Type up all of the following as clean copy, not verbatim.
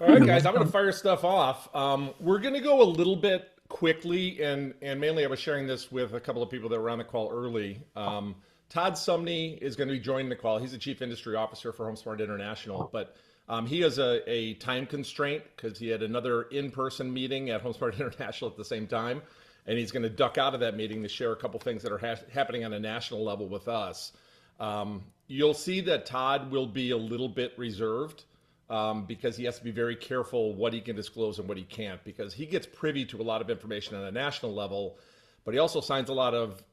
All right, guys, I'm going to fire stuff off. We're going to go a little bit quickly, and mainly I was sharing this with a couple of people that were on the call early. Todd Sumney is going to be joining the call. He's the Chief Industry Officer for HomeSmart International, but he has a time constraint because he had another in-person meeting at HomeSmart International at the same time, and he's going to duck out of that meeting to share a couple things that are happening on a national level with us. You'll see that Todd will be a little bit reserved because he has to be very careful what he can disclose and what he can't, because he gets privy to a lot of information on a national level, but he also signs a lot of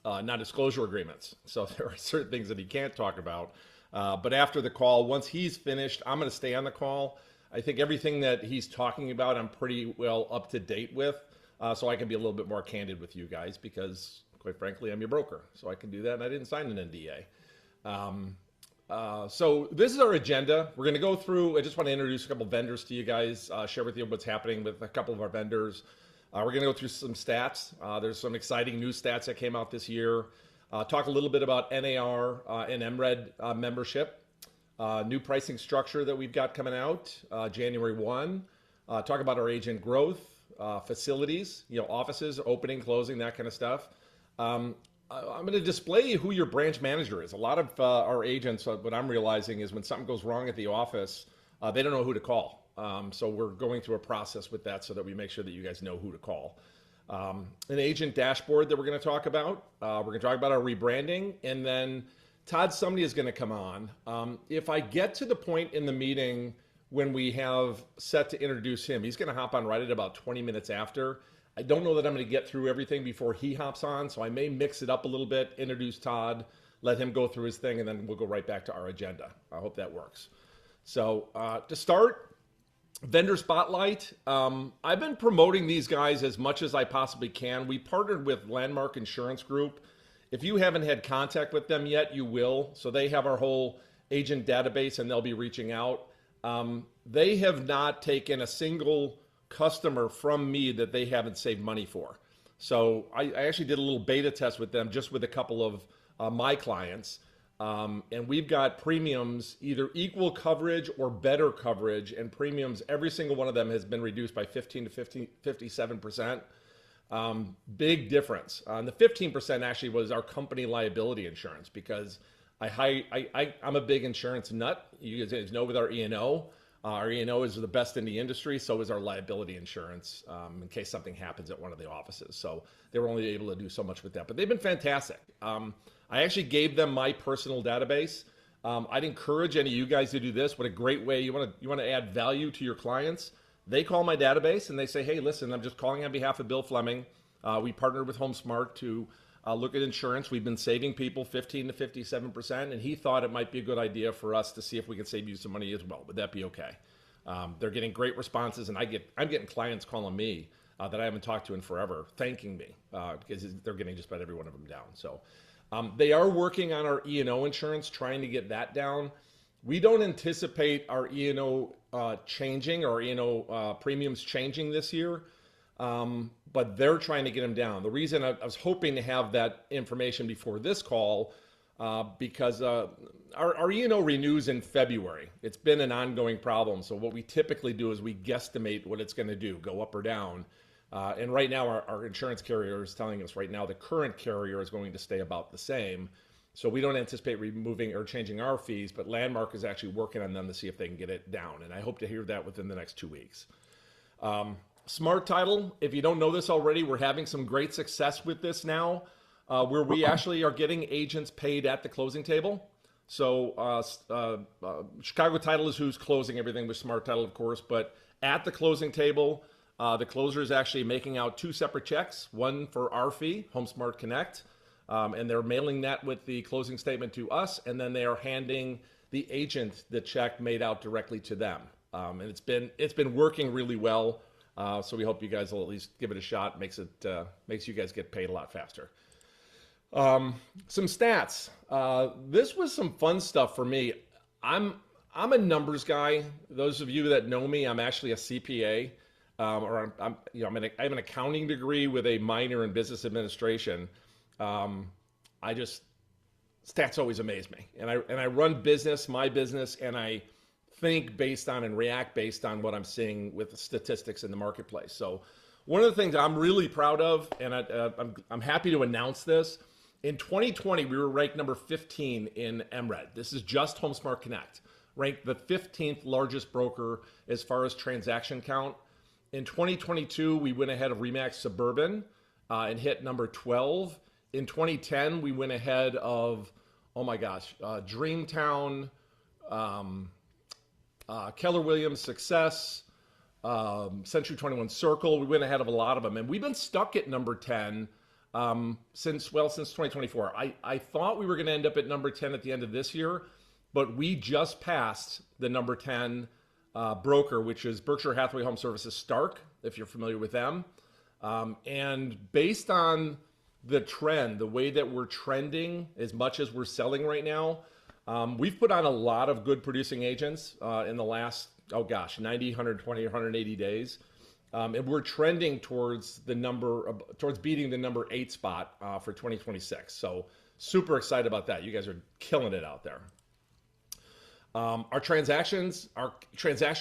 non-disclosure agreements. So there are certain things that he can't talk about. But after the call, once he's finished, I'm going to stay on the call. I think everything that he's talking about, I'm pretty well up to date with. So I can be a little bit more candid with you guys because, quite frankly, I'm your broker. So I can do that, and I didn't sign an NDA. So this is our agenda. We're going to go through, I just want to introduce a couple vendors to you guys, share with you what's happening with a couple of our vendors. We're going to go through some stats. There's some exciting new stats that came out this year. Talk a little bit about NAR and MRED membership. New pricing structure that we've got coming out January 1. Talk about our agent growth, facilities, offices, opening, closing, that kind of stuff. I'm going to display who your branch manager is. A lot of our agents, what I'm realizing is when something goes wrong at the office, they don't know who to call. So we're going through a process with that so that we make sure that you guys know who to call. An agent dashboard that we're going to talk about. We're going to talk about our rebranding. And then Todd Sumney is going to come on. If I get to the point in the meeting when we have set to introduce him, he's going to hop on right at about 20 minutes after. I don't know that I'm going to get through everything before he hops on, so I may mix it up a little bit, introduce Todd, let him go through his thing, and then we'll go right back to our agenda. I hope that works. So to start, Vendor Spotlight. I've been promoting these guys as much as I possibly can. We partnered with Landmark Insurance Group. If you haven't had contact with them yet, you will. So they have our whole agent database, and they'll be reaching out. They have not taken a single customer from me that they haven't saved money for. So I actually did a little beta test with them just with a couple of my clients. And we've got premiums, either equal coverage or better coverage, and premiums, every single one of them has been reduced by 15 to 57%. Big difference. The 15% actually was our company liability insurance because I'm a big insurance nut. You guys know with our E&O. Our E&O is the best in the industry, so is our liability insurance in case something happens at one of the offices. So they were only able to do so much with that, but they've been fantastic. I actually gave them my personal database. I'd encourage any of you guys to do this. What a great way. You want to add value to your clients. They call my database and they say, hey, listen, I'm just calling on behalf of Bill Flemming. We partnered with HomeSmart to look at insurance. We've been saving people 15 to 57%, and he thought it might be a good idea for us to see if we can save you some money as well. Would that be okay? They're getting great responses, and I'm getting clients calling me that I haven't talked to in forever, thanking me because they're getting just about every one of them down. So they are working on our E&O insurance, trying to get that down. We don't anticipate our E&O changing or E&O premiums changing this year. But they're trying to get them down. The reason I was hoping to have that information before this call, because our E&O renews in February. It's been an ongoing problem. So what we typically do is we guesstimate what it's going to do, go up or down. And right now our insurance carrier is telling us right now the current carrier is going to stay about the same. So we don't anticipate removing or changing our fees, but Landmark is actually working on them to see if they can get it down. And I hope to hear that within the next 2 weeks. Smart Title, if you don't know this already, we're having some great success with this now, where we actually are getting agents paid at the closing table. So Chicago Title is who's closing everything with Smart Title, of course, but at the closing table, the closer is actually making out 2 separate checks, one for our fee, HomeSmart Connect, and they're mailing that with the closing statement to us, and then they are handing the agent the check made out directly to them. And it's been working really well. So we hope you guys will at least give it a shot. Makes you guys get paid a lot faster. Some stats. This was some fun stuff for me. I'm a numbers guy. Those of you that know me, I'm actually a CPA, or I have an accounting degree with a minor in business administration. Stats always amaze me, and I run my business, and I think based on and react based on what I'm seeing with the statistics in the marketplace. So one of the things I'm really proud of, and I'm happy to announce this, in 2020, we were ranked number 15 in MRED. This is just HomeSmart Connect, ranked the 15th largest broker as far as transaction count. In 2022, we went ahead of RE/MAX Suburban and hit number 12. In 2010, we went ahead of, oh my gosh, Dreamtown, Keller Williams Success, Century 21 Circle. We went ahead of a lot of them. And we've been stuck at number 10 since 2024. I thought we were going to end up at number 10 at the end of this year, but we just passed the number 10 broker, which is Berkshire Hathaway Home Services Stark, if you're familiar with them. And based on the trend, the way that we're trending as much as we're selling right now, we've put on a lot of good producing agents in the last, 90, 120, 180 days. And we're trending towards beating the number 8 spot for 2026. So super excited about that. You guys are killing it out there. Our transaction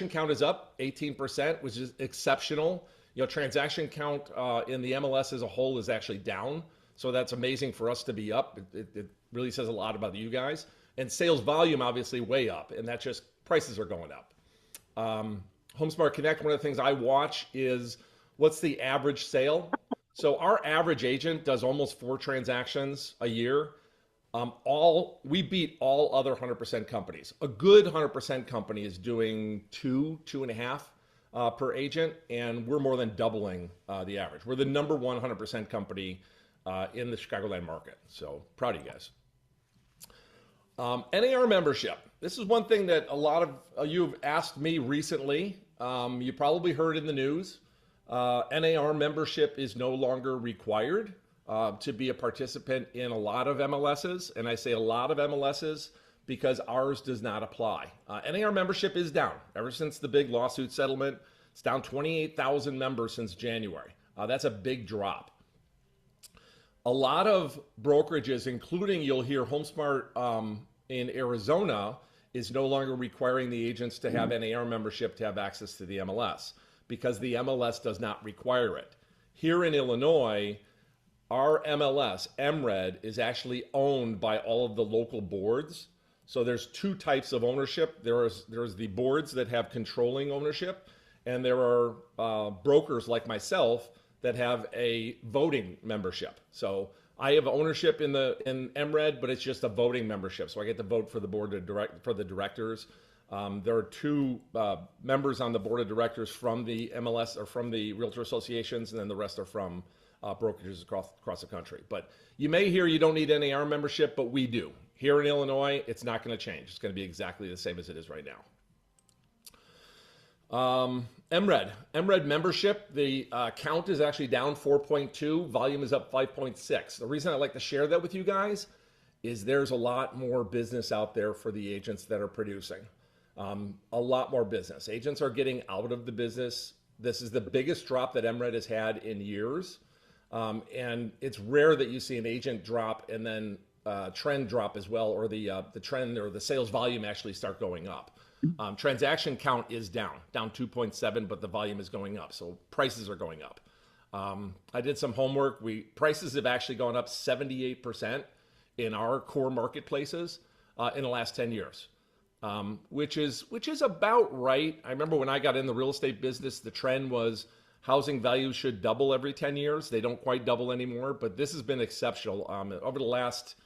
count is up 18%, which is exceptional. Transaction count in the MLS as a whole is actually down. So that's amazing for us to be up. It really says a lot about you guys. And sales volume, obviously, way up. And that's just prices are going up. HomeSmart Connect, one of the things I watch is what's the average sale. So our average agent does almost 4 transactions a year. We beat all other 100% companies. A good 100% company is doing 2.5 per agent, and we're more than doubling the average. We're the number 100% company in the Chicagoland market. So proud of you guys. NAR membership. This is one thing that a lot of you have asked me recently. You probably heard in the news. NAR membership is no longer required to be a participant in a lot of MLSs. And I say a lot of MLSs because ours does not apply. NAR membership is down. Ever since the big lawsuit settlement, it's down 28,000 members since January. That's a big drop. A lot of brokerages, including you'll hear HomeSmart in Arizona, is no longer requiring the agents to have NAR membership to have access to the MLS because the MLS does not require it. Here in Illinois, our MLS, MRED, is actually owned by all of the local boards. So there's 2 types of ownership. There's the boards that have controlling ownership, and there are brokers like myself that have a voting membership. So I have ownership in MRED, but it's just a voting membership. So I get to vote for the board for the directors. There are 2 members on the board of directors from the MLS or from the realtor associations, and then the rest are from brokerages across the country. But you may hear you don't need NAR membership, but we do. Here in Illinois, it's not going to change. It's going to be exactly the same as it is right now. MRED membership, the count is actually down 4.2, volume is up 5.6. The reason I like to share that with you guys is there's a lot more business out there for the agents that are producing. A lot more business. Agents are getting out of the business. This is the biggest drop that MRED has had in years. And it's rare that you see an agent drop and then trend drop as well, or the trend or the sales volume actually start going up. Transaction count is down 2.7, but the volume is going up. So prices are going up. I did some homework. Prices have actually gone up 78% in our core marketplaces in the last 10 years, which is about right. I remember when I got in the real estate business, the trend was housing values should double every 10 years. They don't quite double anymore, but this has been exceptional. Over the last,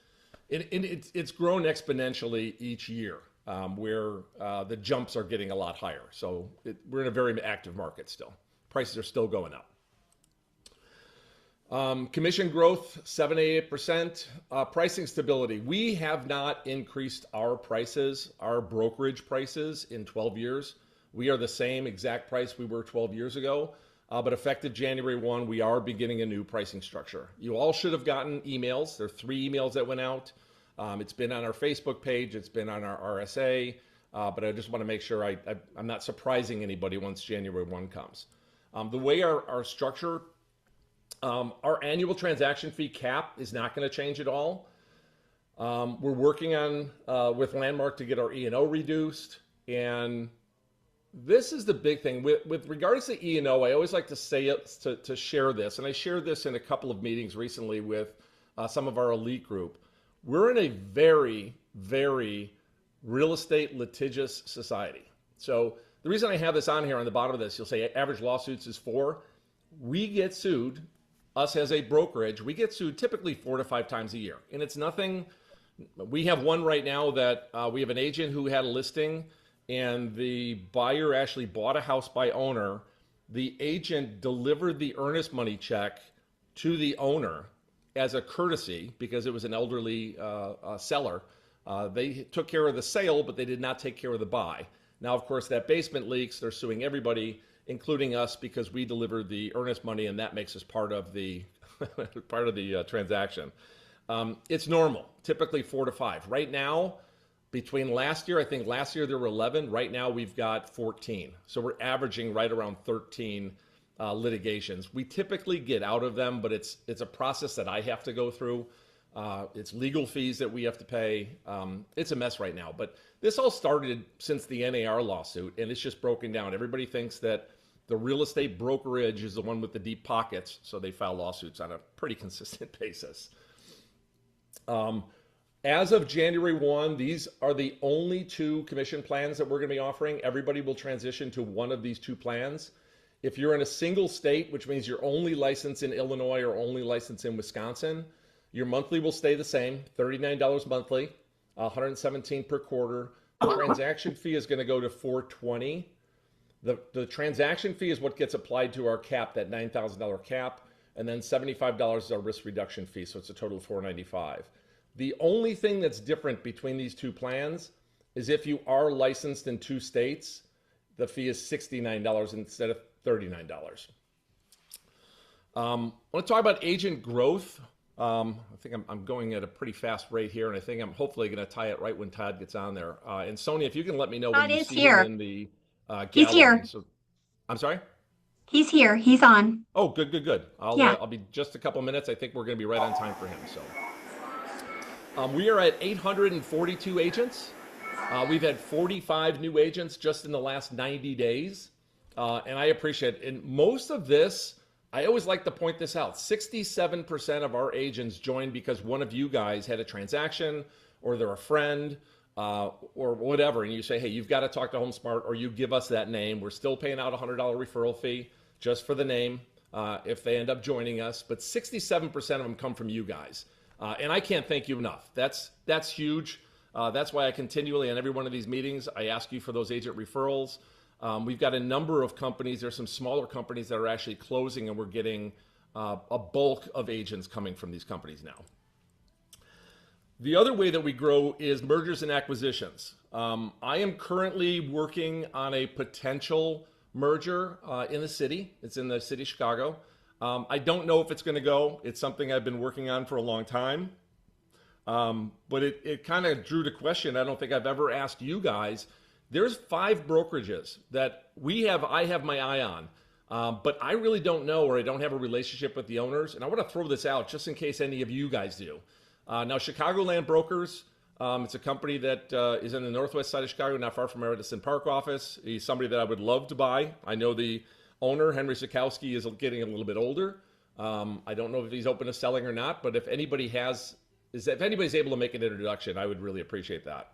it's grown exponentially each year. Where the jumps are getting a lot higher. So we're in a very active market still. Prices are still going up. Commission growth, 7-8%. Pricing stability. We have not increased our prices, our brokerage prices in 12 years. We are the same exact price we were 12 years ago. But effective January 1, we are beginning a new pricing structure. You all should have gotten emails. There are 3 emails that went out. It's been on our Facebook page. It's been on our RSA. But I just want to make sure I'm not surprising anybody once January 1 comes. The way our structure, our annual transaction fee cap is not going to change at all. We're working on with Landmark to get our E&O reduced. And this is the big thing with regards to E&O. I always like to say it to share this, and I shared this in a couple of meetings recently with some of our elite group. We're in a very, very real estate litigious society. So the reason I have this on here on the bottom of this, you'll say average lawsuits is 4. We get sued, us as a brokerage, we get sued typically 4 to 5 times a year, and it's nothing. We have one right now that we have an agent who had a listing, and the buyer actually bought a house by owner. The agent delivered the earnest money check to the owner as a courtesy because it was an elderly seller. They took care of the sale, but they did not take care of the buy. Now, of course, that basement leaks. They're suing everybody, including us, because we delivered the earnest money, and that makes us part of the transaction. It's normal, typically 4 to 5. Right now, between last year, I think last year there were 11. Right now we've got 14. So we're averaging right around 13 litigations. We typically get out of them, but it's a process that I have to go through. It's legal fees that we have to pay. It's a mess right now. But this all started since the NAR lawsuit, and it's just broken down. Everybody thinks that the real estate brokerage is the one with the deep pockets, so they file lawsuits on a pretty consistent basis. As of January 1, these are the only 2 commission plans that we're going to be offering. Everybody will transition to one of these 2 plans. If you're in a single state, which means you're only licensed in Illinois or only licensed in Wisconsin, your monthly will stay the same, $39 monthly, $117 per quarter. The transaction fee is going to go to $420. The transaction fee is what gets applied to our cap, that $9,000 cap, and then $75 is our risk reduction fee, so it's a total of $495. The only thing that's different between these 2 plans is if you are licensed in 2 states, the fee is $69 instead of $39. I want to talk about agent growth. I think I'm going at a pretty fast rate here, and I think I'm hopefully going to tie it right when Todd gets on there. And Sonia, if you can let me know when you see him in the gallery. He's here. So, I'm sorry? He's here. He's on. Oh, good. I'll be just a couple minutes. I think we're going to be right on time for him. So. We are at 842 agents. We've had 45 new agents just in the last 90 days. And I appreciate it. And most of this, I always like to point this out. 67% of our agents joined because one of you guys had a transaction, or they're a friend, or whatever. And you say, hey, you've got to talk to HomeSmart, or you give us that name. We're still paying out a $100 referral fee just for the name if they end up joining us. But 67% of them come from you guys. And I can't thank you enough. That's huge. That's why I continually, on every one of these meetings, I ask you for those agent referrals. We've got a number of companies. There's some smaller companies that are actually closing, and we're getting a bulk of agents coming from these companies now. The other way that we grow is mergers and acquisitions. I am currently working on a potential merger in the city. It's in the city of Chicago. I don't know if it's going to go. It's something I've been working on for a long time. But it kind of drew to question. I don't think I've ever asked you guys. There's 5 brokerages that I have my eye on. But I really don't know, or I don't have a relationship with the owners. And I want to throw this out just in case any of you guys do. Now, Chicagoland Brokers, it's a company that is in the northwest side of Chicago, not far from our Edison Park office. He's somebody that I would love to buy. I know the owner, Henry Sikowski, is getting a little bit older. I don't know if he's open to selling or not, but if anybody's able to make an introduction, I would really appreciate that.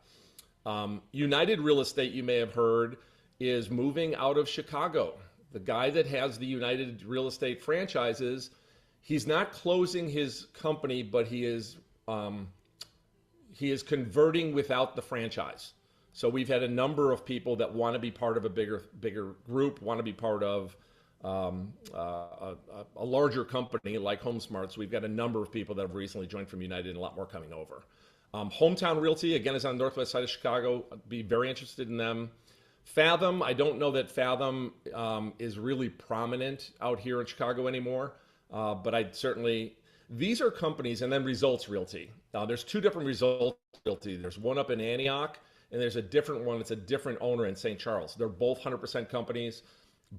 United Real Estate, you may have heard, is moving out of Chicago. The guy that has the United Real Estate franchises, he's not closing his company, but he is converting without the franchise. So we've had a number of people that want to be part of a bigger group, want to be part of a larger company like HomeSmart. So we've got a number of people that have recently joined from United, and a lot more coming over. Hometown Realty, again, is on the northwest side of Chicago. I'd be very interested in them. Fathom, I don't know that Fathom is really prominent out here in Chicago anymore, but I'd certainly, these are companies, and then Results Realty. There's 2 different Results Realty. There's one up in Antioch, and there's a different one. It's a different owner in St. Charles. They're both 100% companies.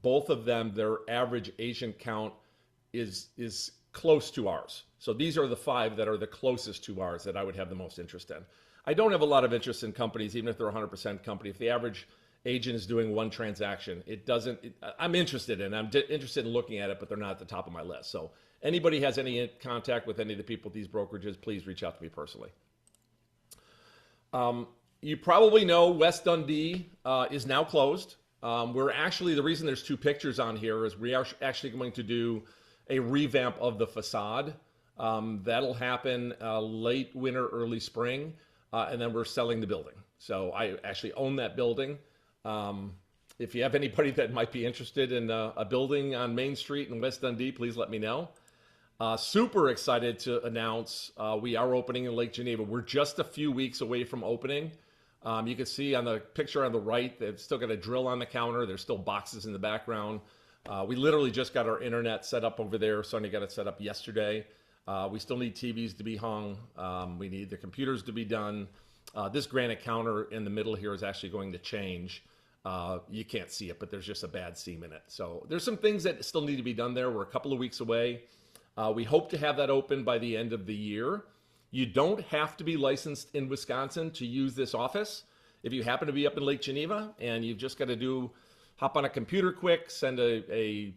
Both of them, their average agent count is close to ours. So these are the 5 that are the closest to ours that I would have the most interest in. I don't have a lot of interest in companies, even if they're a 100% company. If the average agent is doing one transaction. It doesn't. I'm interested in. Interested in looking at it, but they're not at the top of my list. So anybody has any contact with any of the people at these brokerages, please reach out to me personally. You probably know West Dundee is now closed. We're actually, the reason there's two pictures on here is we are actually going to do a revamp of the facade. That'll happen late winter, early spring, and then we're selling the building. So I actually own that building. If you have anybody that might be interested in a building on Main Street in West Dundee, please let me know. Super excited to announce we are opening in Lake Geneva. We're just a few weeks away from opening. You can see on the picture on the right, they've still got a drill on the counter. There's still boxes in the background. We literally just got our internet set up over there. Sonny got it set up yesterday. We still need TVs to be hung. We need the computers to be done. This granite counter in the middle here is actually going to change. You can't see it, but there's just a bad seam in it. So there's some things that still need to be done there. We're a couple of weeks away. We hope to have that open by the end of the year. You don't have to be licensed in Wisconsin to use this office. If you happen to be up in Lake Geneva and you've just got to hop on a computer quick, send an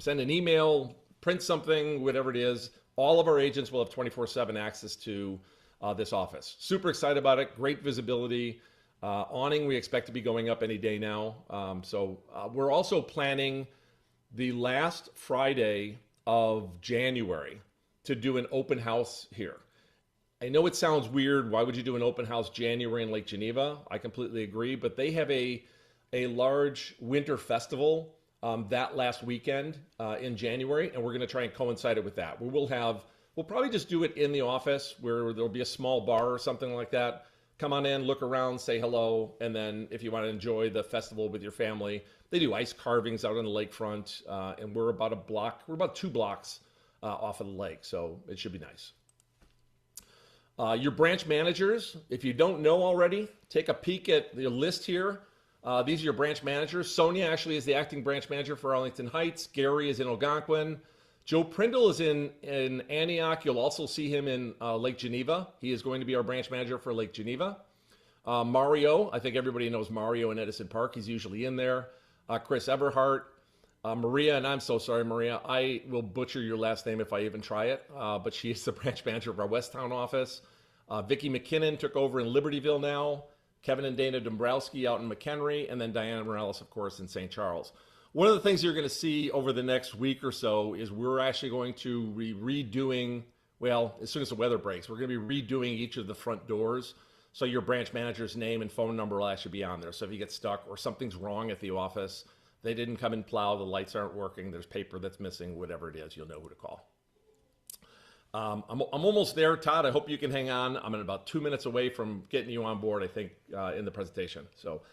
email, print something, whatever it is, all of our agents will have 24/7 access to this office. Super excited about it. Great visibility. Awning we expect to be going up any day now. We're also planning the last Friday of January to do an open house here. I know it sounds weird. Why would you do an open house January in Lake Geneva? I completely agree, but they have a large winter festival that last weekend in January, and we're going to try and coincide it with that. We'll probably just do it in the office where there'll be a small bar or something like that. Come on in, look around, say hello, and then if you want to enjoy the festival with your family, they do ice carvings out on the lakefront, and we're about 2 blocks off of the lake, so it should be nice. Your branch managers, if you don't know already, take a peek at the list here. These are your branch managers. Sonia actually is the acting branch manager for Arlington Heights. Gary is in Algonquin. Joe Prindle is in Antioch. You'll also see him in Lake Geneva. He is going to be our branch manager for Lake Geneva. Mario, I think everybody knows Mario in Edison Park. He's usually in there. Chris Everhart. Maria, and I'm so sorry, Maria. I will butcher your last name if I even try it, but she is the branch manager of our Westtown office. Vicki McKinnon took over in Libertyville now. Kevin and Dana Dombrowski out in McHenry, and then Diana Morales, of course, in St. Charles. One of the things you're going to see over the next week or so is we're actually going to be redoing, well, as soon as the weather breaks, we're going to be redoing each of the front doors. So your branch manager's name and phone number will actually be on there. So if you get stuck or something's wrong at the office, they didn't come and plow, the lights aren't working, there's paper that's missing, whatever it is, you'll know who to call. I'm almost there, Todd. I hope you can hang on. I'm about 2 minutes away from getting you on board, I think, in the presentation. So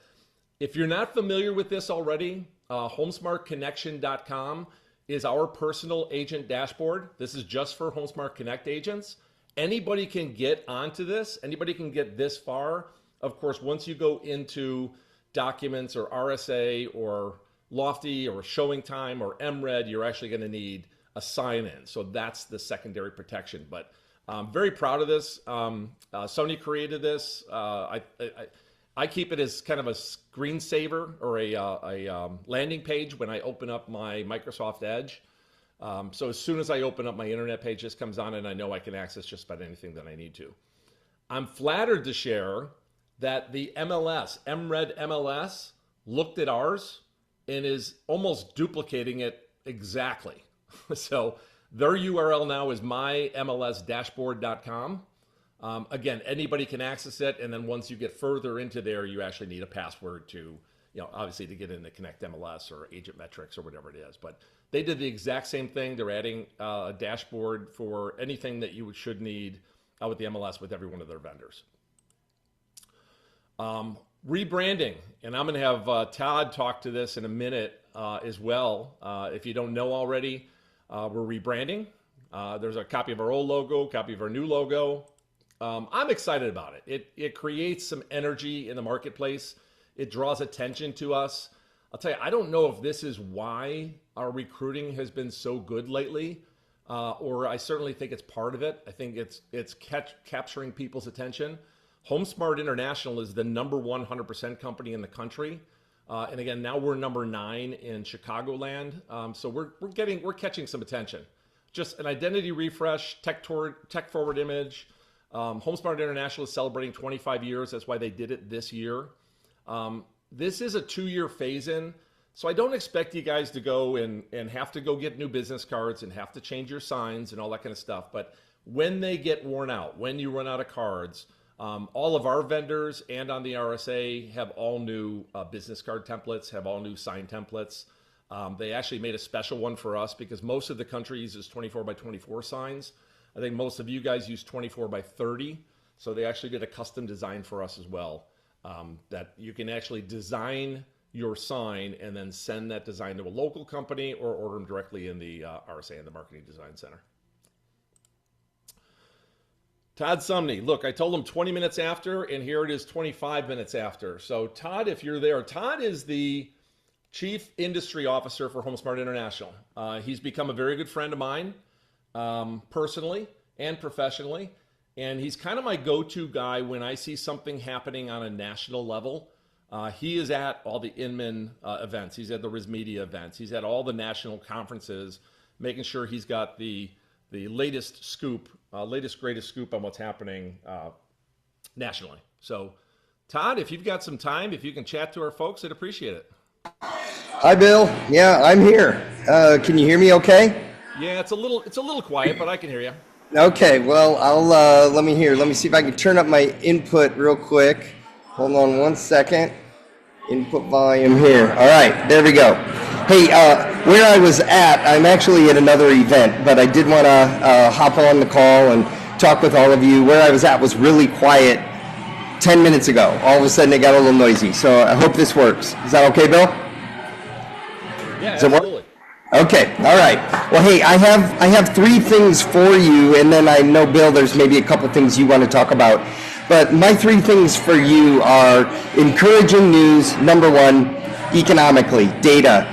if you're not familiar with this already, homesmartconnection.com is our personal agent dashboard. This is just for HomeSmart Connect agents. Anybody can get onto this. Anybody can get this far. Of course, once you go into documents or RSA or Lofty or Showing Time or MRED, you're actually going to need a sign-in. So that's the secondary protection. But I'm very proud of this. Sony created this. I keep it as kind of a screensaver or a landing page when I open up my Microsoft Edge. So as soon as I open up my internet page, this comes on and I know I can access just about anything that I need to. I'm flattered to share that the MLS, MRED MLS, looked at ours and is almost duplicating it exactly. So their URL now is mymlsdashboard.com. Again, anybody can access it, and then once you get further into there, you actually need a password to, obviously to get into Connect MLS or Agent Metrics or whatever it is. But they did the exact same thing. They're adding a dashboard for anything that you should need with the MLS with every one of their vendors. Rebranding, and I'm going to have Todd talk to this in a minute as well. If you don't know already, we're rebranding. There's a copy of our old logo, copy of our new logo. I'm excited about it. It creates some energy in the marketplace. It draws attention to us. I'll tell you, I don't know if this is why our recruiting has been so good lately, or I certainly think it's part of it. I think it's capturing people's attention. HomeSmart International is the number 100% company in the country. And again, now we're number 9 in Chicagoland. So we're catching some attention. Just an identity refresh, tech forward image. HomeSmart International is celebrating 25 years. That's why they did it this year. This is a 2-year phase in. So I don't expect you guys to go and have to go get new business cards and have to change your signs and all that kind of stuff. But when they get worn out, when you run out of cards, all of our vendors and on the RSA have all new business card templates, have all new sign templates. They actually made a special one for us because most of the country uses 24 by 24 signs. I think most of you guys use 24 by 30. So they actually did a custom design for us as well, that you can actually design your sign and then send that design to a local company or order them directly in the RSA and the Marketing Design Center. Todd Sumney, look, I told him 20 minutes after, and here it is 25 minutes after. So Todd, if you're there, Todd is the Chief Industry Officer for HomeSmart International. He's become a very good friend of mine, personally and professionally, and he's kind of my go-to guy when I see something happening on a national level. He is at all the Inman events. He's at the RISMedia events. He's at all the national conferences, making sure he's got the latest scoop, latest greatest scoop on what's happening nationally. So, Todd, if you've got some time, if you can chat to our folks, I'd appreciate it. Hi, Bill. Yeah, I'm here. Can you hear me okay? Yeah, it's a little quiet, but I can hear you. Okay, well, I'll let me see if I can turn up my input real quick. Hold on one second. Input volume here. All right, there we go. Hey, where I was at, I'm actually at another event, but I did want to hop on the call and talk with all of you. Where I was at was really quiet 10 minutes ago. All of a sudden, it got a little noisy. So I hope this works. Is that okay, Bill? Yeah, absolutely. Okay, all right. Well, hey, I have 3 things for you, and then I know, Bill, there's maybe a couple things you want to talk about. But my 3 things for you are encouraging news, number 1, economically, data.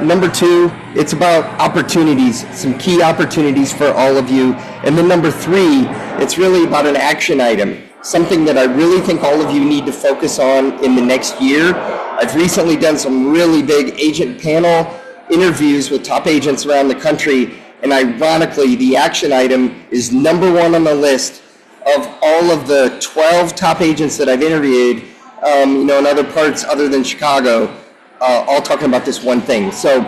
Number 2, it's about opportunities, some key opportunities for all of you. And then number 3, it's really about an action item, something that I really think all of you need to focus on in the next year. I've recently done some really big agent panel interviews with top agents around the country, and ironically, the action item is number 1 on the list of all of the 12 top agents that I've interviewed, in other parts other than Chicago, all talking about this one thing. So,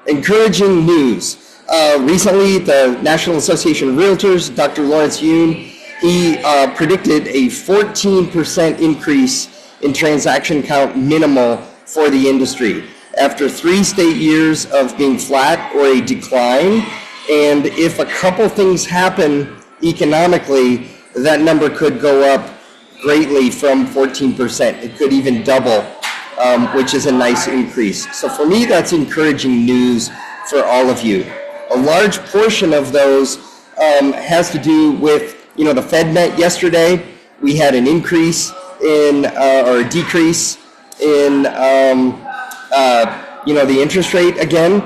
encouraging news. Recently, the National Association of Realtors, Dr. Lawrence Yoon, he predicted a 14% increase in transaction count minimal for the industry after 3 straight years of being flat or a decline. And if a couple things happen economically, that number could go up greatly from 14%. It could even double, which is a nice increase. So for me, that's encouraging news for all of you. A large portion of those has to do with, the Fed met yesterday. We had an increase in, or a decrease in, the interest rate again.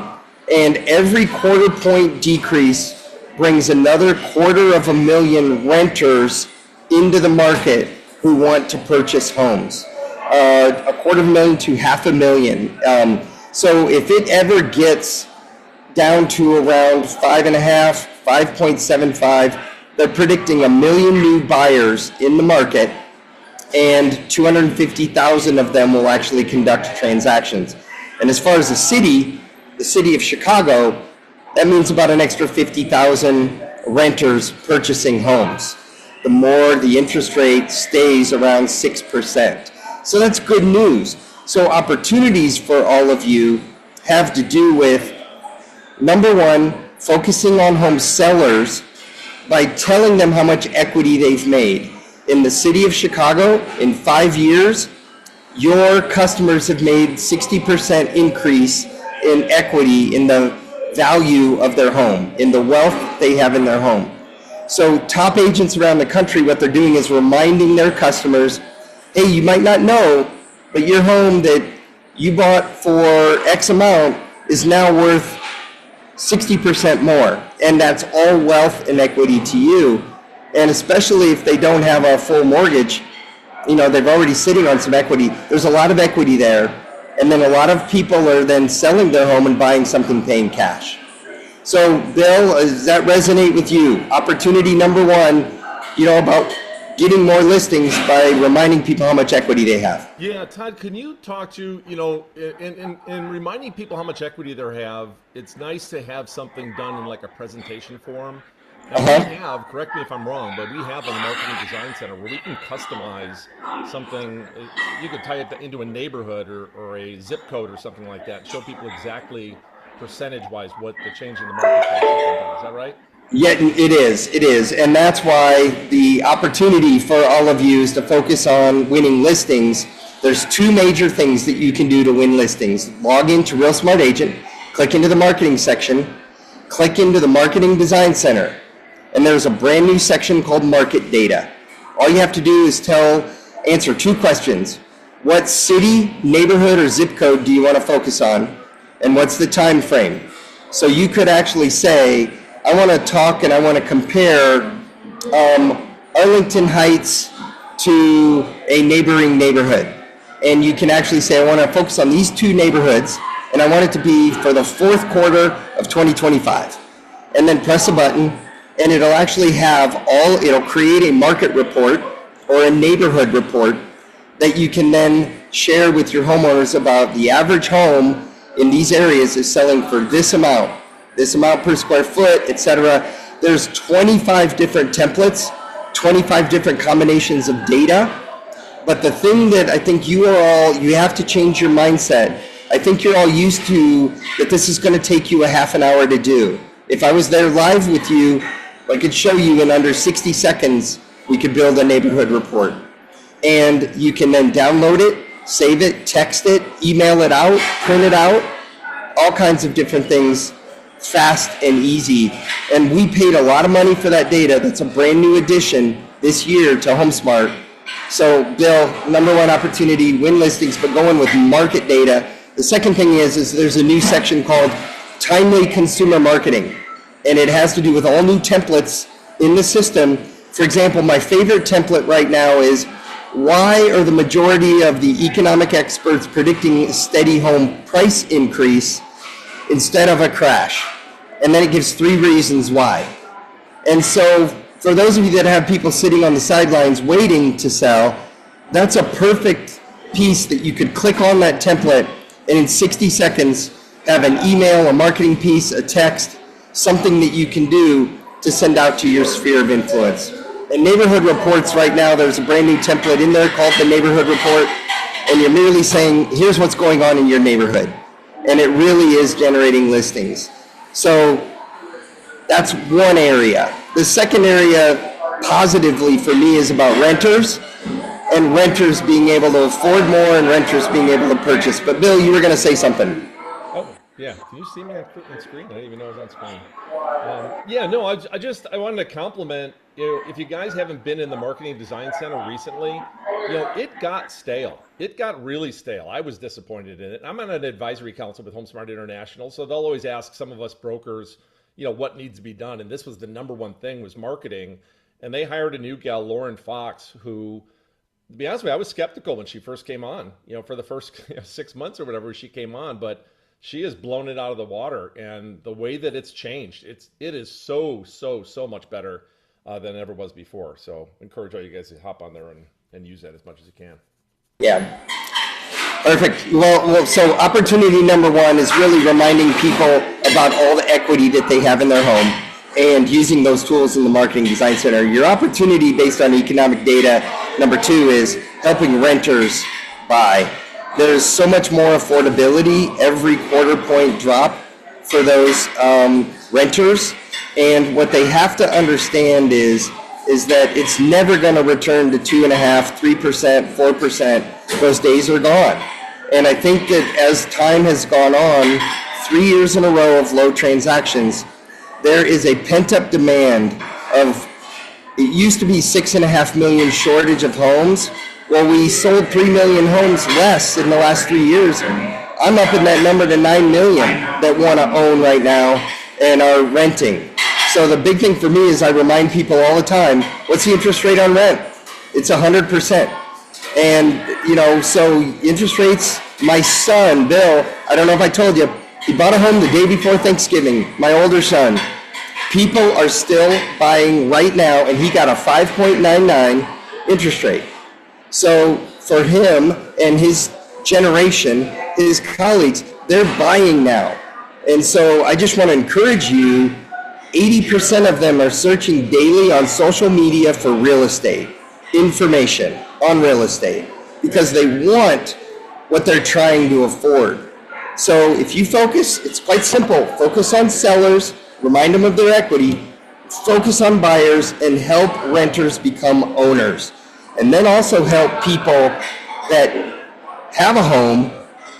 And every quarter point decrease brings another 250,000 renters into the market who want to purchase homes. 250,000 to 500,000. So if it ever gets down to around 5.5, 5.75, they're predicting 1 million new buyers in the market, and 250,000 of them will actually conduct transactions. And as far as the city of Chicago, that means about an extra 50,000 renters purchasing homes. The more the interest rate stays around 6%. So that's good news. So opportunities for all of you have to do with, number 1, focusing on home sellers by telling them how much equity they've made. In the city of Chicago, in 5 years, your customers have made 60% increase in equity in the value of their home, in the wealth they have in their home. So top agents around the country, what they're doing is reminding their customers, hey, you might not know, but your home that you bought for X amount is now worth 60% more. And that's all wealth and equity to you. And especially if they don't have a full mortgage, they're already sitting on some equity. There's a lot of equity there. And then a lot of people are then selling their home and buying something paying cash. So Bill, does that resonate with you? Opportunity number one, about getting more listings by reminding people how much equity they have. Yeah, Todd, can you talk to, in reminding people how much equity they have, it's nice to have something done in like a presentation form. And we have, correct me if I'm wrong, but we have on the Marketing Design Center where we can customize something. You could tie it into a neighborhood or a zip code or something like that, show people exactly percentage-wise what the change in the marketplace is. Is that right? Yeah, it is. And that's why the opportunity for all of you is to focus on winning listings. There's two major things that you can do to win listings. Log into Real Smart Agent, click into the marketing section, click into the Marketing Design Center, and there's a brand new section called Market Data. All you have to do is answer two questions. What city, neighborhood, or zip code do you want to focus on? And what's the time frame? So you could actually say, I want to talk and I want to compare Arlington Heights to a neighboring neighborhood. And you can actually say, I want to focus on these two neighborhoods, and I want it to be for the fourth quarter of 2025. And then press a button, and it'll actually it'll create a market report or a neighborhood report that you can then share with your homeowners about the average home in these areas is selling for this amount per square foot, etc. There's 25 different templates, 25 different combinations of data. But the thing that I think you have to change your mindset. I think you're all used to that this is going to take you a half an hour to do. If I was there live with you, I could show you in under 60 seconds, we could build a neighborhood report. And you can then download it, save it, text it, email it out, print it out, all kinds of different things, fast and easy. And we paid a lot of money for that data. That's a brand new addition this year to HomeSmart. So Bill, number one opportunity, win listings, but going with market data. The second thing is there's a new section called Timely Consumer Marketing. And it has to do with all new templates in the system. For example, my favorite template right now is why are the majority of the economic experts predicting a steady home price increase instead of a crash? And then it gives 3 reasons why. And so for those of you that have people sitting on the sidelines waiting to sell, that's a perfect piece that you could click on that template and in 60 seconds have an email, a marketing piece, a text, something that you can do to send out to your sphere of influence. And neighborhood reports right now, there's a brand new template in there called the neighborhood report, and you're merely saying, here's what's going on in your neighborhood. And it really is generating listings. So that's one area. The second area, positively for me, is about renters, and renters being able to afford more and renters being able to purchase. But Bill, you were going to say something. Oh, yeah. Can you see me on screen? I didn't even know it was on screen. I wanted to compliment, if you guys haven't been in the Marketing Design Center recently, it got stale. It got really stale. I was disappointed in it. I'm on an advisory council with HomeSmart International, so they'll always ask some of us brokers, what needs to be done. And this was the number one thing, was marketing. And they hired a new gal, Lauren Fox, who, to be honest with you, I was skeptical when she first came on, for the first 6 months or whatever she came on, but she has blown it out of the water. And the way that it's changed, it is so much better than it ever was before. So encourage all you guys to hop on there and use that as much as you can. Yeah. Perfect. Well, so opportunity number one is really reminding people about all the equity that they have in their home and using those tools in the Marketing Design Center. Your opportunity based on economic data, number two, is helping renters buy. There's so much more affordability, every quarter point drop for those renters. And what they have to understand is that it's never going to return to 2.5%, 3%, 4%. Those days are gone. And I think that as time has gone on, 3 years in a row of low transactions, there is a pent-up demand of, it used to be 6.5 million shortage of homes. Well, we sold 3 million homes less in the last 3 years. I'm up in that number to 9 million that want to own right now and are renting. So the big thing for me is I remind people all the time, what's the interest rate on rent? It's 100%. And, so interest rates, my son, Bill, I don't know if I told you, he bought a home the day before Thanksgiving, my older son. People are still buying right now, and he got a 5.99 interest rate. So for him and his generation, his colleagues, they're buying now. And so I just want to encourage you, 80% of them are searching daily on social media for real estate, information on real estate, because they want what they're trying to afford. So if you focus, it's quite simple. Focus on sellers, remind them of their equity, focus on buyers, and help renters become owners. And then also help people that have a home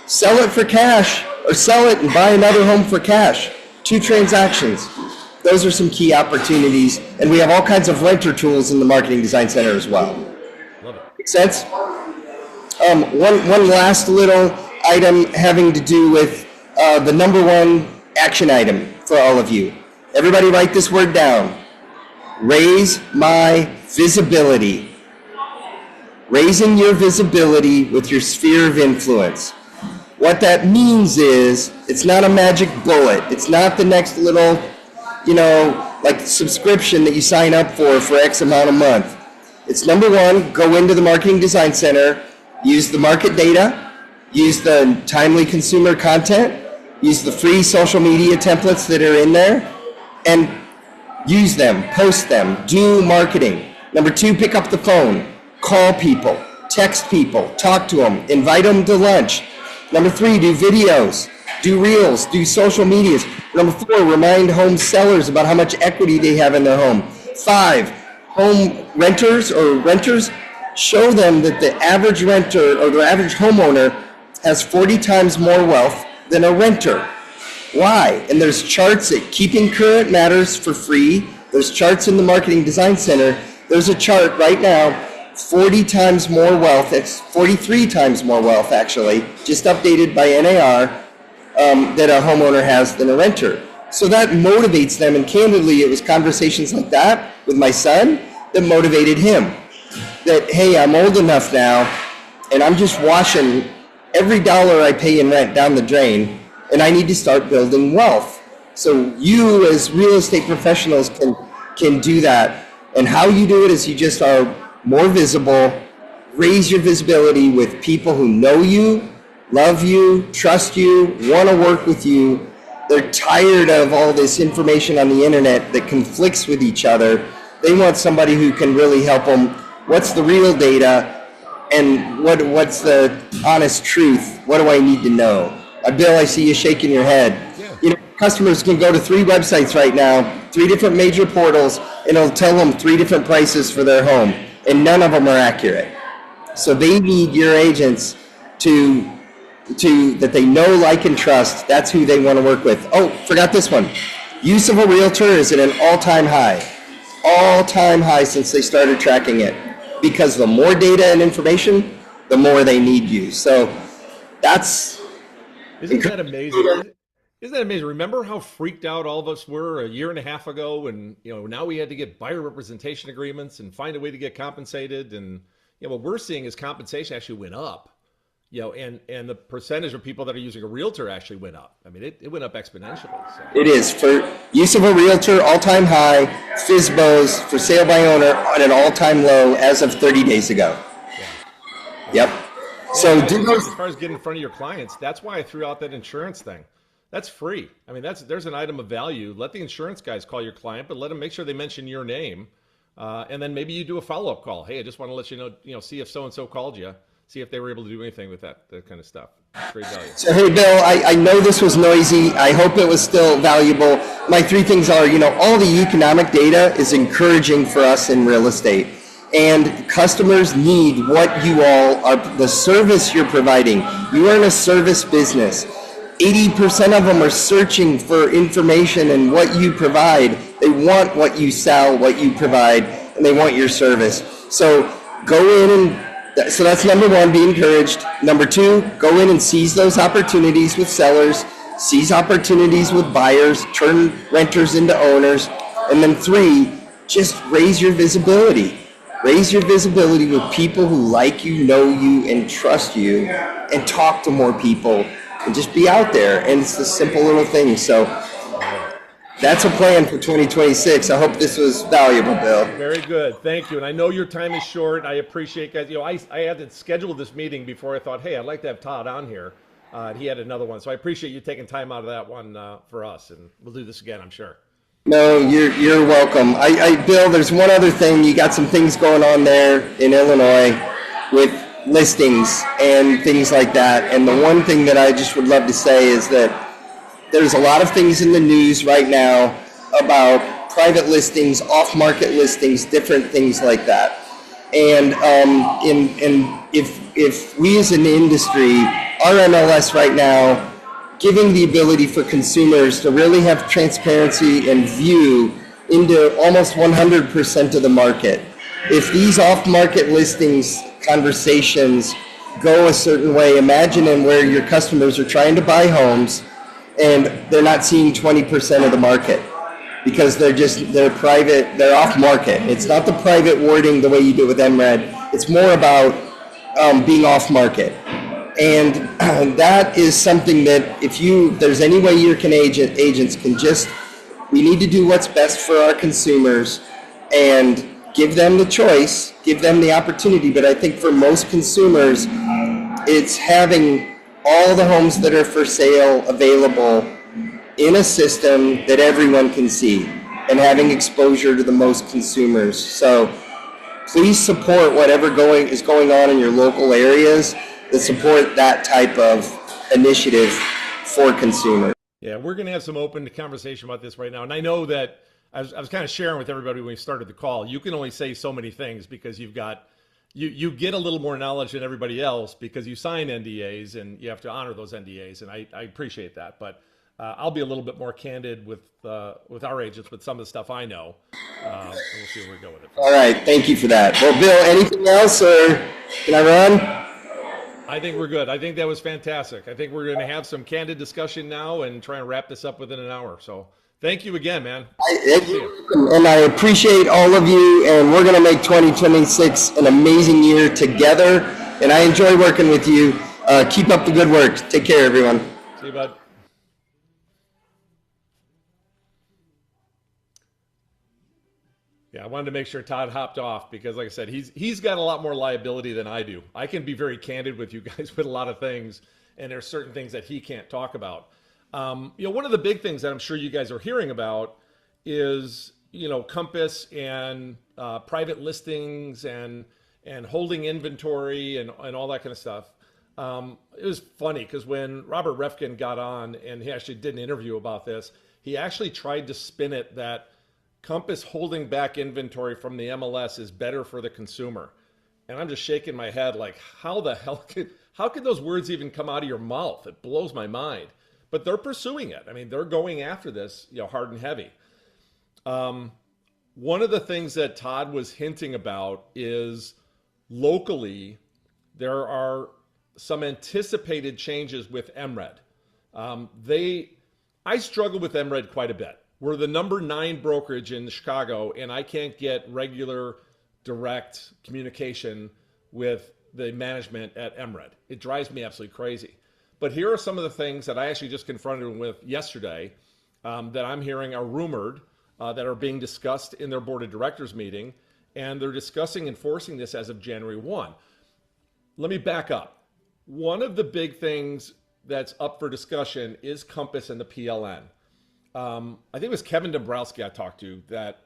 sell it for cash, or sell it and buy another home for cash. 2 transactions. Those are some key opportunities, and we have all kinds of renter tools in the Marketing Design Center as well. Love it. Make sense? One last little item having to do with the number 1 action item for all of you. Everybody write this word down. Raise my visibility. Raising your visibility with your sphere of influence. What that means is, it's not a magic bullet. It's not the next little, like subscription that you sign up for X amount a month. It's number 1, go into the Marketing Design Center, use the market data, use the timely consumer content, use the free social media templates that are in there, and use them, post them, do marketing. Number 2, pick up the phone, call people, text people, talk to them, invite them to lunch. Number 3, do videos, do reels, do social medias. Number 4, remind home sellers about how much equity they have in their home. 5, home renters, show them that the average renter or the average homeowner has 40 times more wealth than a renter. Why? And there's charts at Keeping Current Matters for free. There's charts in the Marketing Design Center. There's a chart right now, 40 times more wealth. It's 43 times more wealth, actually, just updated by NAR, that a homeowner has than a renter. So that motivates them, and candidly, it was conversations like that with my son that motivated him. That, hey, I'm old enough now, and I'm just washing every dollar I pay in rent down the drain, and I need to start building wealth. So you, as real estate professionals, can do that. And how you do it is you just are more visible, raise your visibility with people who know you, love you, trust you, want to work with you. They're tired of all this information on the internet that conflicts with each other. They want somebody who can really help them. What's the real data, and what's the honest truth? What do I need to know? Bill, I see you shaking your head. Yeah. Customers can go to 3 websites right now, 3 different major portals, and it'll tell them 3 different prices for their home, and none of them are accurate. So they need your agents that they know, like, and trust. That's who they want to work with. Oh, forgot this one. Use of a realtor is at an all-time high since they started tracking it, because the more data and information, the more they need you. So isn't that amazing? Isn't that amazing? Remember how freaked out all of us were a year and a half ago, and now we had to get buyer representation agreements and find a way to get compensated, and what we're seeing is compensation actually went up. And the percentage of people that are using a realtor actually went up. I mean, it went up exponentially. So. It is. For use of a realtor, all-time high. FSBOs for sale by owner on an all-time low as of 30 days ago. Yeah. Yep. So as far as getting in front of your clients, that's why I threw out that insurance thing. That's free. I mean, there's an item of value. Let the insurance guys call your client, but let them make sure they mention your name. And then maybe you do a follow-up call. Hey, I just want to let you know, see if so-and-so called you. See if they were able to do anything with that kind of stuff. Great value. So, hey, Bill, I know this was noisy. I hope it was still valuable. My 3 things are, all the economic data is encouraging for us in real estate. And customers need what you all are, the service you're providing. You are in a service business. 80% of them are searching for information and what you provide. They want what you sell, what you provide, and they want your service. So go in so that's number 1, be encouraged. Number 2, go in and seize those opportunities with sellers, seize opportunities with buyers, turn renters into owners. And then 3, just raise your visibility. Raise your visibility with people who like you, know you, and trust you, and talk to more people, and just be out there. And it's the simple little things. So that's a plan for 2026. I hope this was valuable, Bill. Very good. Thank you. And I know your time is short. I appreciate, guys. I had to schedule this meeting before I thought, hey, I'd like to have Todd on here. And he had another one. So I appreciate you taking time out of that one for us. And we'll do this again, I'm sure. No, you're welcome. Bill, there's one other thing. You got some things going on there in Illinois with listings and things like that. And the one thing that I just would love to say is that there's a lot of things in the news right now about private listings, off-market listings, different things like that. And if we as an industry, our MLS right now, giving the ability for consumers to really have transparency and view into almost 100% of the market. If these off-market listings conversations go a certain way, imagine where your customers are trying to buy homes and they're not seeing 20% of the market because they're private, they're off-market. It's not the private wording the way you do it with MRED. It's more about being off-market. And that is something that if there's any way your agents can we need to do what's best for our consumers and give them the choice, give them the opportunity. But I think for most consumers, it's having all the homes that are for sale available in a system that everyone can see and having exposure to the most consumers. So please support whatever is going on in your local areas that support that type of initiative for consumers. Yeah, we're going to have some open conversation about this right now. And I know that I was kind of sharing with everybody when we started the call, you can only say so many things because you get a little more knowledge than everybody else because you sign NDAs and you have to honor those NDAs. And I appreciate that. But I'll be a little bit more candid with our agents with some of the stuff I know. We'll see where we go with it. All right. Thank you for that. Well, Bill, anything else or can I run? I think we're good. I think that was fantastic. I think we're going to have some candid discussion now and try and wrap this up within an hour. So thank you again, man. And I appreciate all of you, and we're going to make 2026 an amazing year together. And I enjoy working with you. Keep up the good work. Take care, everyone. See you, bud. Yeah, I wanted to make sure Todd hopped off because, like I said, he's got a lot more liability than I do. I can be very candid with you guys with a lot of things, and there's certain things that he can't talk about. One of the big things that I'm sure you guys are hearing about is, Compass and private listings and holding inventory and all that kind of stuff. It was funny because when Robert Refkin got on and he actually did an interview about this, he actually tried to spin it that Compass holding back inventory from the MLS is better for the consumer. And I'm just shaking my head like, how could those words even come out of your mouth? It blows my mind. But they're pursuing it. I mean, they're going after this, hard and heavy. One of the things that Todd was hinting about is locally, there are some anticipated changes with MRED. I struggle with MRED quite a bit. We're the number 9 brokerage in Chicago, and I can't get regular, direct communication with the management at MRED. It drives me absolutely crazy. But here are some of the things that I actually just confronted them with yesterday that I'm hearing are rumored, that are being discussed in their board of directors meeting, and they're discussing enforcing this as of January 1. Let me back up. One of the big things that's up for discussion is Compass and the PLN. I think it was Kevin Dombrowski I talked to that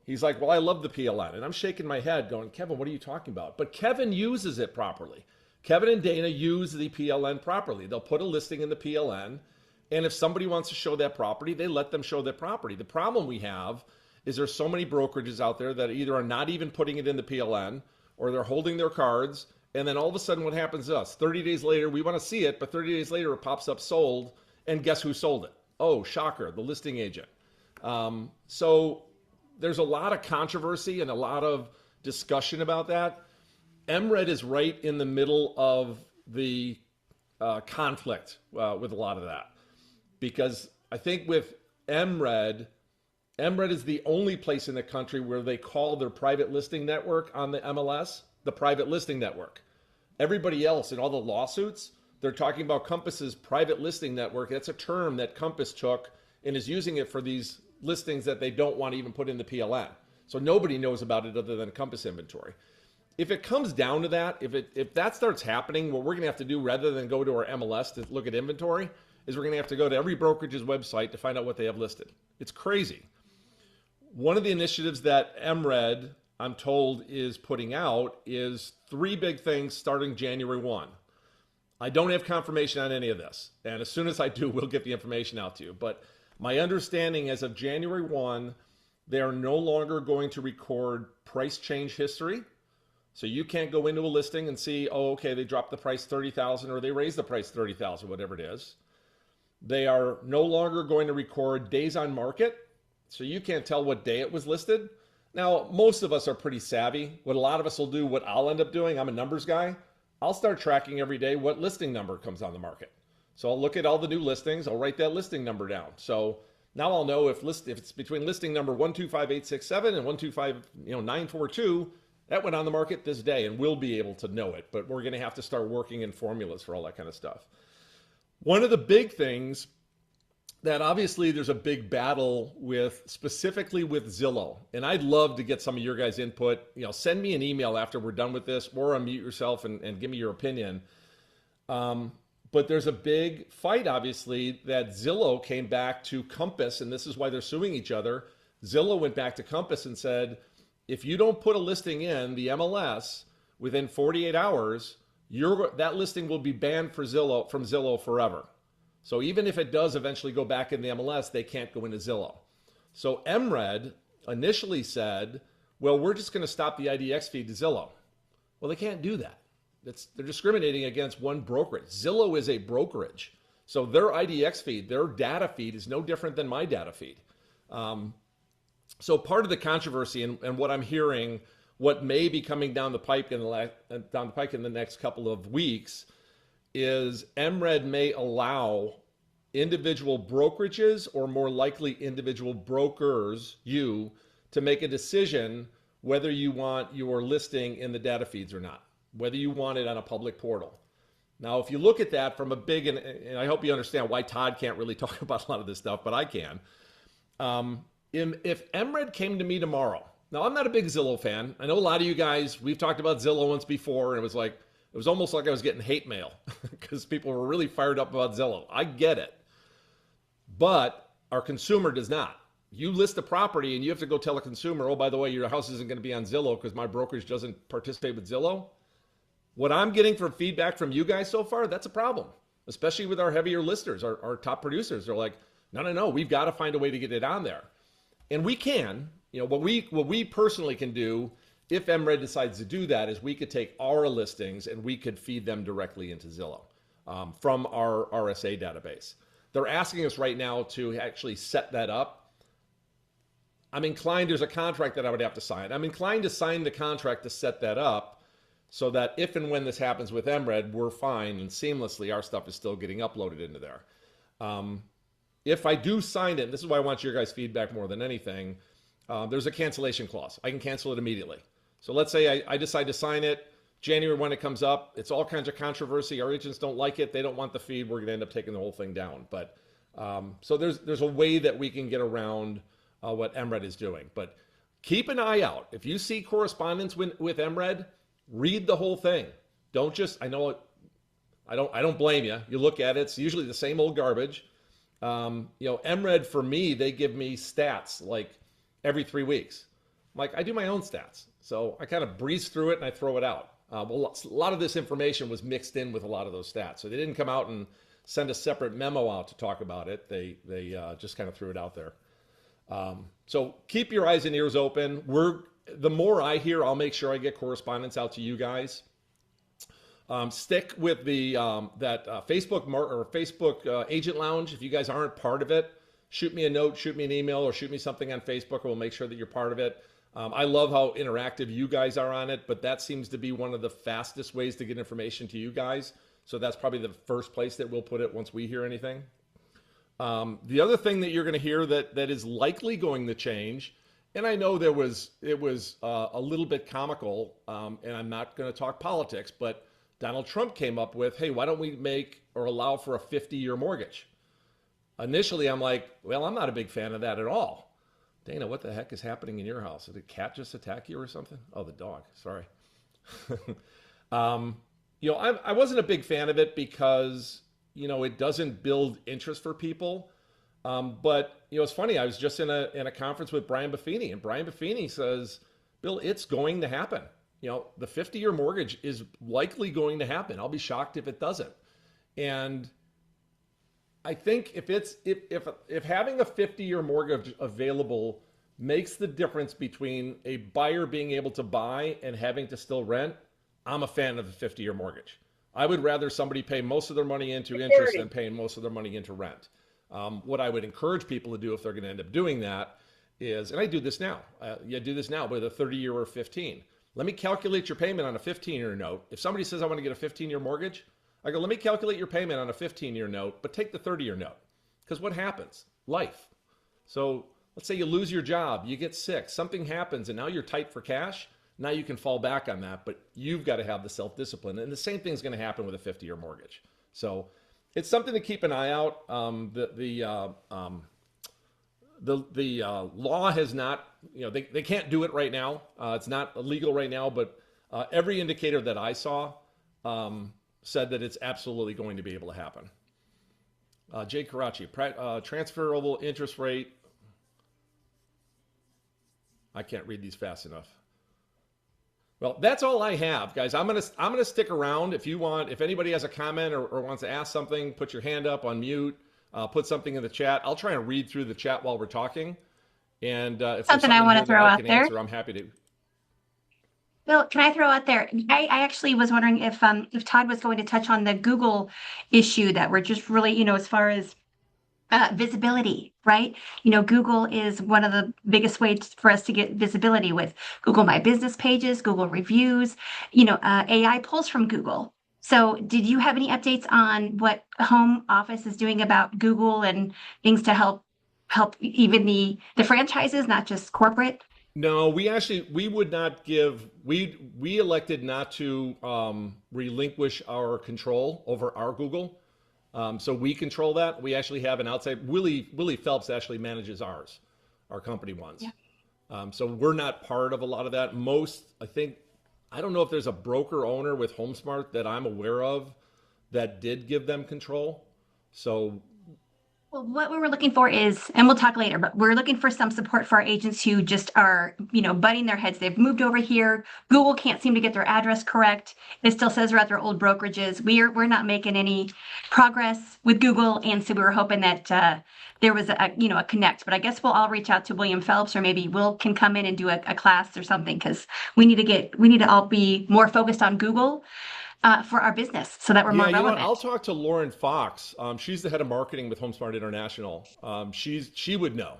he's like, well, I love the PLN. And I'm shaking my head going, Kevin, what are you talking about? But Kevin uses it properly. Kevin and Dana use the PLN properly. They'll put a listing in the PLN. And if somebody wants to show that property, they let them show that property. The problem we have is there's so many brokerages out there that either are not even putting it in the PLN or they're holding their cards. And then all of a sudden what happens to us? 30 days later, we want to see it, but 30 days later it pops up sold. And guess who sold it? Oh, shocker, the listing agent. So there's a lot of controversy and a lot of discussion about that. MRED is right in the middle of the conflict with a lot of that. Because I think with MRED, MRED is the only place in the country where they call their private listing network on the MLS the private listing network. Everybody else in all the lawsuits, they're talking about Compass's private listing network. That's a term that Compass took and is using it for these listings that they don't want to even put in the PLN. So nobody knows about it other than Compass inventory. If it comes down to that, if that starts happening, what we're going to have to do rather than go to our MLS to look at inventory is we're going to have to go to every brokerage's website to find out what they have listed. It's crazy. One of the initiatives that MRED, I'm told, is putting out is 3 big things starting January 1. I don't have confirmation on any of this. And as soon as I do, we'll get the information out to you. But my understanding as of January 1, they are no longer going to record price change history. So you can't go into a listing and see, oh, okay, they dropped the price 30,000 or they raised the price 30,000, whatever it is. They are no longer going to record days on market. So you can't tell what day it was listed. Now, most of us are pretty savvy. What a lot of us will do, what I'll end up doing, I'm a numbers guy. I'll start tracking every day what listing number comes on the market. So I'll look at all the new listings. I'll write that listing number down. So now I'll know if it's between listing number 125867 and 125942, that went on the market this day, and we'll be able to know it. But we're going to have to start working in formulas for all that kind of stuff. One of the big things that obviously there's a big battle with, specifically with Zillow, and I'd love to get some of your guys' input. Send me an email after we're done with this, or unmute yourself and give me your opinion. But there's a big fight, obviously, that Zillow came back to Compass, and this is why they're suing each other. Zillow went back to Compass and said, if you don't put a listing in the MLS within 48 hours, that listing will be banned from Zillow forever. So even if it does eventually go back in the MLS, they can't go into Zillow. So MRED initially said, well, we're just going to stop the IDX feed to Zillow. Well, they can't do that. They're discriminating against one brokerage. Zillow is a brokerage. So their IDX feed, their data feed is no different than my data feed. So part of the controversy and what I'm hearing, what may be coming down the pike in the next couple of weeks, is MRED may allow individual brokerages, or more likely individual brokers, to make a decision whether you want your listing in the data feeds or not, whether you want it on a public portal. Now, if you look at that from a big, and I hope you understand why Todd can't really talk about a lot of this stuff, but I can. If MRED came to me tomorrow, now I'm not a big Zillow fan. I know a lot of you guys, we've talked about Zillow once before, and it was almost like I was getting hate mail because people were really fired up about Zillow. I get it. But our consumer does not. You list a property and you have to go tell a consumer, oh, by the way, your house isn't going to be on Zillow because my brokerage doesn't participate with Zillow. What I'm getting for feedback from you guys so far, that's a problem, especially with our heavier listers, our top producers. They're like, no, we've got to find a way to get it on there. And we can, what we personally can do, if MRED decides to do that, is we could take our listings and we could feed them directly into Zillow from our RSA database. They're asking us right now to actually set that up. I'm inclined, there's a contract that I would have to sign. I'm inclined to sign the contract to set that up so that if and when this happens with MRED, we're fine and seamlessly our stuff is still getting uploaded into there. If I do sign it, and this is why I want your guys' feedback more than anything, there's a cancellation clause. I can cancel it immediately. So let's say I decide to sign it, January when it comes up, it's all kinds of controversy. Our agents don't like it. They don't want the feed. We're going to end up taking the whole thing down. But so there's a way that we can get around what MRED is doing. But keep an eye out. If you see correspondence with MRED, read the whole thing. Don't just, I don't blame you. You look at it, it's usually the same old garbage. MRED, for me, they give me stats like every 3 weeks. Like, I do my own stats. So I kind of breeze through it and I throw it out. Well, a lot of this information was mixed in with a lot of those stats. So they didn't come out and send a separate memo out to talk about it. They just kind of threw it out there. So keep your eyes and ears open. The more I hear, I'll make sure I get correspondence out to you guys. Stick with the Facebook Agent Lounge. If you guys aren't part of it, shoot me a note, shoot me an email, or shoot me something on Facebook, and we'll make sure that you're part of it. I love how interactive you guys are on it, but that seems to be one of the fastest ways to get information to you guys. So that's probably the first place that we'll put it once we hear anything. The other thing that you're going to hear that is likely going to change, and I know it was a little bit comical, and I'm not going to talk politics, but Donald Trump came up with, hey, why don't we make or allow for a 50-year mortgage? Initially, I'm like, well, I'm not a big fan of that at all. Dana, what the heck is happening in your house? Did a cat just attack you or something? Oh, the dog. Sorry. I wasn't a big fan of it because, it doesn't build interest for people. But it's funny. I was just in a conference with Brian Buffini, and Brian Buffini says, Bill, it's going to happen. The 50-year mortgage is likely going to happen. I'll be shocked if it doesn't. And I think if having a 50-year mortgage available makes the difference between a buyer being able to buy and having to still rent, I'm a fan of the 50-year mortgage. I would rather somebody pay most of their money into interest than paying most of their money into rent. What I would encourage people to do if they're going to end up doing that is, and I do this now, do this now with a 30-year or 15. Let me calculate your payment on a 15-year note. If somebody says I want to get a 15-year mortgage, I go, let me calculate your payment on a 15-year note, but take the 30-year note. Because what happens? Life. So let's say you lose your job, you get sick, something happens, and now you're tight for cash. Now you can fall back on that, but you've got to have the self-discipline. And the same thing's going to happen with a 50-year mortgage. So it's something to keep an eye out. The law has not, they can't do it right now. It's not illegal right now, but every indicator that I saw said that it's absolutely going to be able to happen. Jay Karachi, transferable interest rate. I can't read these fast enough. Well, that's all I have, guys. I'm gonna stick around if you want. If anybody has a comment or wants to ask something, put your hand up, unmute, put something in the chat. I'll try and read through the chat while we're talking. And if something I want to throw out there, I'm happy to. Bill, can I throw out there? I actually was wondering if Todd was going to touch on the Google issue that we're just really, as far as visibility, right? Google is one of the biggest ways for us to get visibility with Google My Business pages, Google reviews, AI pulls from Google. So did you have any updates on what home office is doing about Google and things to help even the franchises, not just corporate? No, we would not give, we elected not to relinquish our control over our Google. So we control that. We actually have an outside, Willie Phelps actually manages ours, our company ones. Yeah. So we're not part of a lot of that. I don't know if there's a broker owner with HomeSmart that I'm aware of that did give them control. So well, what we were looking for is, and we'll talk later, but we're looking for some support for our agents who just are, butting their heads. They've moved over here. Google can't seem to get their address correct. It still says they're at their old brokerages. We're not making any progress with Google, and so we were hoping that there was a connect. But I guess we'll all reach out to William Phelps, or maybe Will can come in and do a class or something, because we need to all be more focused on Google. For our business, so that we're more relevant. I'll talk to Lauren Fox. She's the head of marketing with HomeSmart International. She would know.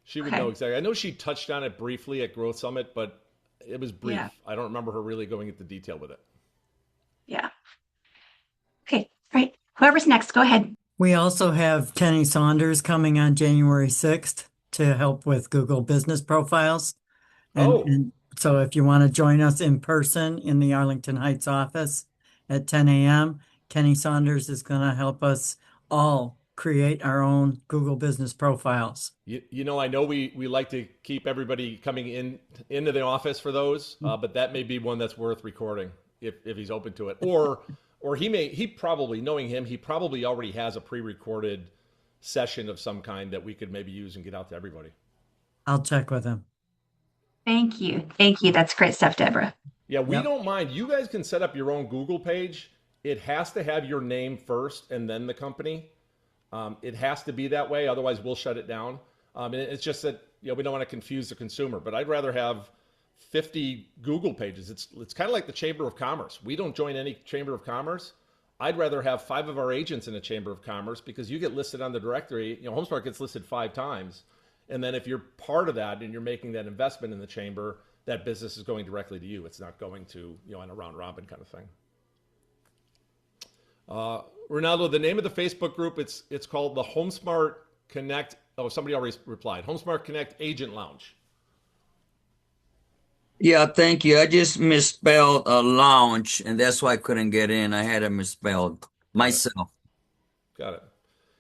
She would know exactly. I know she touched on it briefly at Growth Summit, but it was brief. Yeah. I don't remember her really going into detail with it. Yeah. Okay. All right. Whoever's next, go ahead. We also have Kenny Saunders coming on January 6th to help with Google business profiles. And so if you want to join us in person in the Arlington Heights office at 10 a.m., Kenny Saunders is going to help us all create our own Google business profiles. I know we like to keep everybody coming into the office for those, but that may be one that's worth recording if he's open to it. Or he probably already has a pre-recorded session of some kind that we could maybe use and get out to everybody. I'll check with him. Thank you. That's great stuff, Deborah. Yeah, we don't mind. You guys can set up your own Google page. It has to have your name first and then the company. It has to be that way. Otherwise, we'll shut it down. And it's just that we don't want to confuse the consumer. But I'd rather have 50 Google pages. It's kind of like the Chamber of Commerce. We don't join any Chamber of Commerce. I'd rather have 5 of our agents in a Chamber of Commerce because you get listed on the directory. HomeSmart gets listed 5 times. And then if you're part of that and you're making that investment in the chamber, that business is going directly to you. It's not going to, in a round robin kind of thing. Ronaldo, the name of the Facebook group, it's called the HomeSmart Connect. Oh, somebody already replied. HomeSmart Connect Agent Lounge. Yeah, thank you. I just misspelled a lounge, and that's why I couldn't get in. I had it misspelled myself. Got it.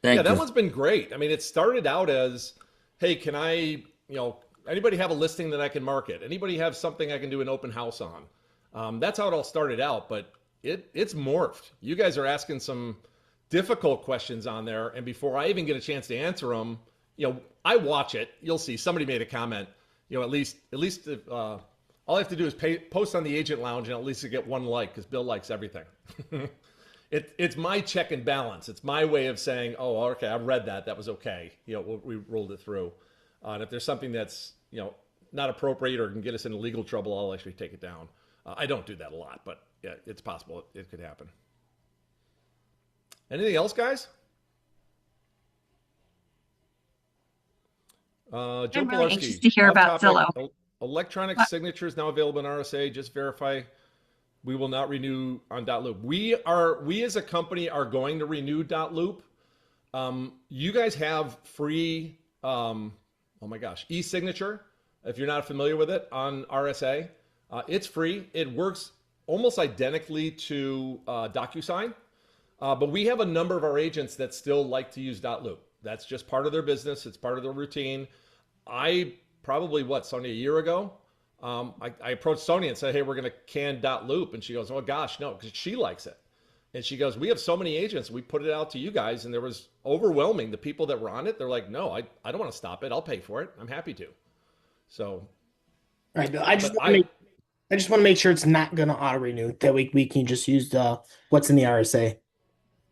Thank Yeah, that you. one's been great. I mean, it started out as, hey, can I, anybody have a listing that I can market? Anybody have something I can do an open house on? That's how it all started out, but it's morphed. You guys are asking some difficult questions on there, and before I even get a chance to answer them, I watch it. You'll see somebody made a comment. At least if, all I have to do is post on the Agent Lounge and at least get one like, because Bill likes everything. It's my check and balance. It's my way of saying, oh, okay, I read that. That was okay. We rolled it through. And if there's something that's, not appropriate or can get us into legal trouble, I'll actually take it down. I don't do that a lot, but yeah, it's possible. It could happen. Anything else, guys? Joe I'm really Pilarski, anxious to hear off about topic, Zillow. Electronic signatures now available in RSA. Just verify. We will not renew on .loop. We as a company are going to renew .loop. You guys have free, oh my gosh, e-signature. If you're not familiar with it on RSA, it's free. It works almost identically to DocuSign. But we have a number of our agents that still like to use .loop. That's just part of their business. It's part of their routine. I probably, Sonia, a year ago, I approached Sonia and said, hey, we're going to can .loop. And she goes, oh, gosh, no, because she likes it. And she goes, we have so many agents. We put it out to you guys. And there was overwhelming. The people that were on it, they're like, no, I don't want to stop it. I'll pay for it. I'm happy to. So. All right, Bill, I just want to make sure it's not going to auto renew. That we can just use what's in the RSA.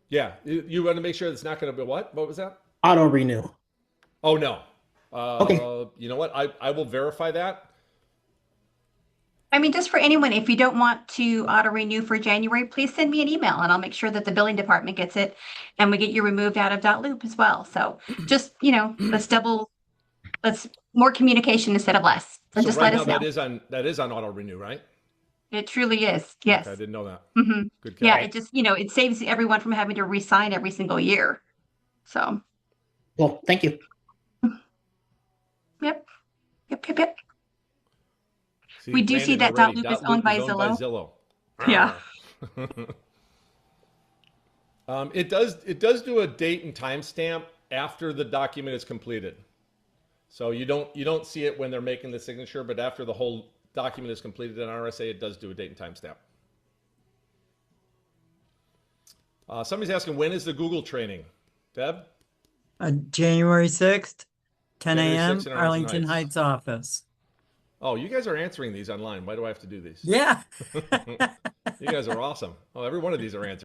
Yeah, you want to make sure it's not going to be what? What was that? Auto renew. Oh, no. Okay. You know what? I will verify that. I mean, just for anyone, if you don't want to auto renew for January, please send me an email and I'll make sure that the billing department gets it and we get you removed out of .loop as well. So just, let's more communication instead of less. So just right let us now, know. that is on auto renew, right? It truly is. Yes. Okay, I didn't know that. Mm-hmm. Good catch. Yeah, it just, it saves everyone from having to re-sign every single year. So. Well, thank you. Yep. See, We do see Brandon that already. .loop is owned by Zillow. Yeah. It does do a date and timestamp after the document is completed. So you don't see it when they're making the signature, but after the whole document is completed in RSA, it does do a date and timestamp. Somebody's asking, when is the Google training? Deb? January 6th, 10 January a.m., 6th in Arlington Heights office. Oh, you guys are answering these online. Why do I have to do these? Yeah. You guys are awesome. Oh, every one of these are answered.